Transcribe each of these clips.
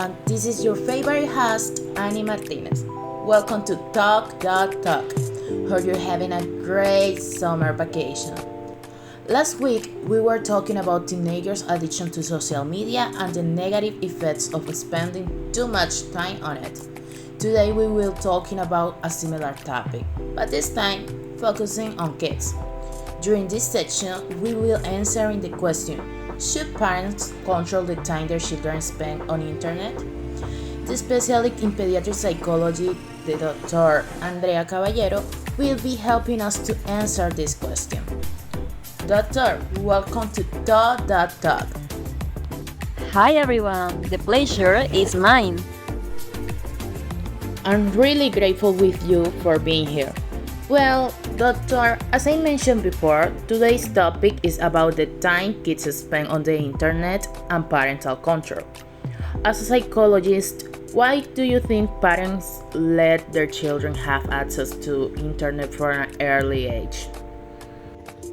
everyone. This is your favorite host, Annie Martinez. Welcome to Talk Dot Talk. Hope you're having a great summer vacation. Last week, we were talking about teenagers' addiction to social media and the negative effects of spending too much time on it. Today, we will talking about a similar topic, but this time focusing on kids. During this section, we will answering the question: should parents control the time their children spend on internet? The specialist in pediatric psychology, the Dr. Andrea Caballero, will be helping us to answer this question. Doctor, welcome to Talk That Talk. Hi everyone, the pleasure is mine. I'm really grateful with you for being here. Well, Doctor, as I mentioned before, today's topic is about the time kids spend on the internet and parental control. As a psychologist, why do you think parents let their children have access to internet from an early age?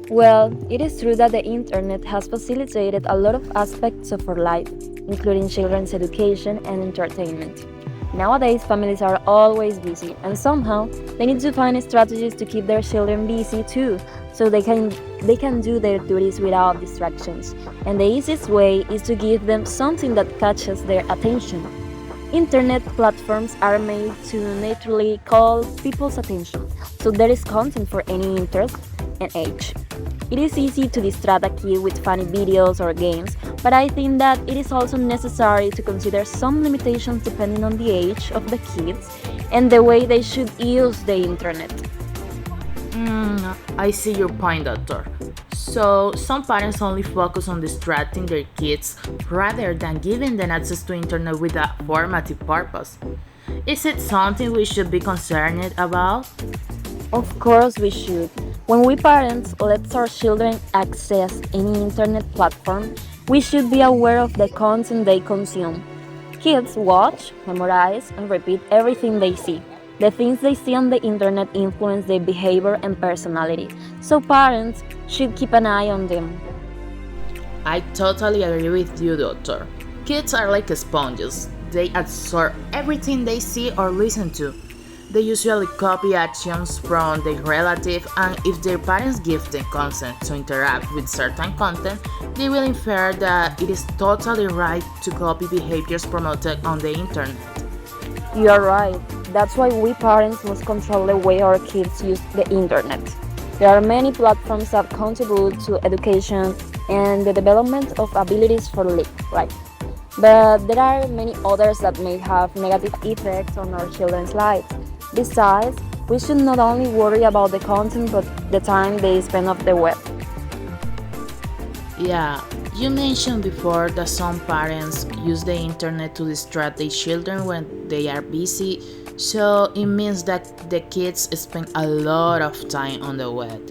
Well, it is true that the internet has facilitated a lot of aspects of our life, including children's education and entertainment. Nowadays, families are always busy, and somehow they need to find strategies to keep their children busy too, so they can do their duties without distractions. And the easiest way is to give them something that catches their attention. Internet platforms are made to naturally call people's attention, so there is content for any interest and age. It is easy to distract a kid with funny videos or games, but I think that it is also necessary to consider some limitations depending on the age of the kids and the way they should use the internet. I see your point, Doctor. So, some parents only focus on distracting their kids rather than giving them access to internet with a formative purpose. Is it something we should be concerned about? Of course, we should. When we parents let our children access any internet platform, we should be aware of the content they consume. Kids watch, memorize, and repeat everything they see. The things they see on the internet influence their behavior and personality, so parents should keep an eye on them. I totally agree with you, Doctor. Kids are like sponges. They absorb everything they see or listen to. They usually copy actions from their relative, and if their parents give them consent to interact with certain content, they will infer that it is totally right to copy behaviors promoted on the internet. You are right. That's why we parents must control the way our kids use the internet. There are many platforms that contribute to education and the development of abilities for life, right? But there are many others that may have negative effects on our children's lives. Besides, we should not only worry about the content but the time they spend on the web. Yeah, you mentioned before that some parents use the internet to distract their children when they are busy, so it means that the kids spend a lot of time on the web.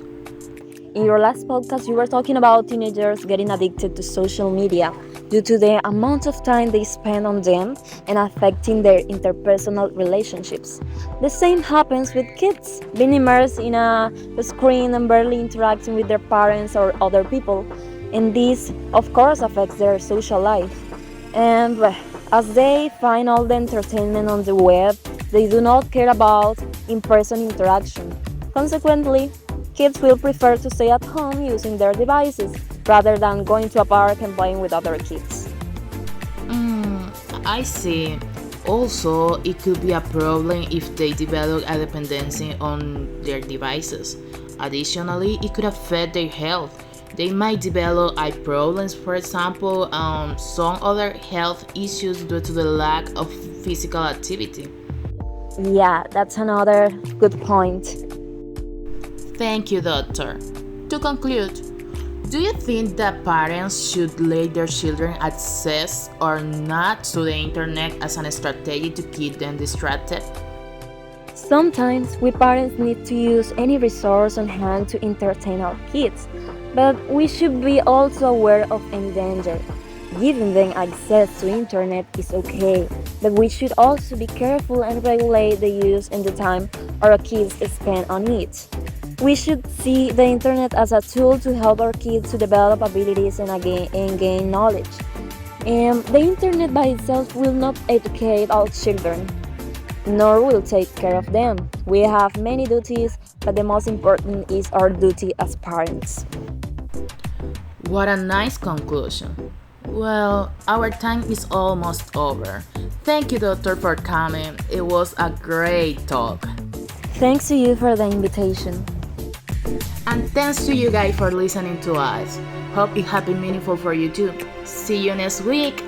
In your last podcast, you were talking about teenagers getting addicted to social media due to the amount of time they spend on them and affecting their interpersonal relationships. The same happens with kids, being immersed in a screen and barely interacting with their parents or other people. And this, of course, affects their social life. And as they find all the entertainment on the web, they do not care about in person interaction. Consequently, kids will prefer to stay at home using their devices rather than going to a park and playing with other kids. I see. Also, it could be a problem if they develop a dependency on their devices. Additionally, it could affect their health. They might develop eye problems, for example, some other health issues due to the lack of physical activity. Yeah, that's another good point. Thank you, Doctor. To conclude, do you think that parents should let their children access or not to the internet as a strategy to keep them distracted? Sometimes we parents need to use any resource on hand to entertain our kids, but we should be also aware of any danger. Giving them access to internet is okay, but we should also be careful and regulate the use and the time our kids spend on it. We should see the internet as a tool to help our kids to develop abilities and gain knowledge. And the internet by itself will not educate all children, nor will take care of them. We have many duties, but the most important is our duty as parents. What a nice conclusion. Well, our time is almost over. Thank you, Doctor, for coming. It was a great talk. Thanks to you for the invitation. And thanks to you guys for listening to us. Hope it has been meaningful for you too. See you next week.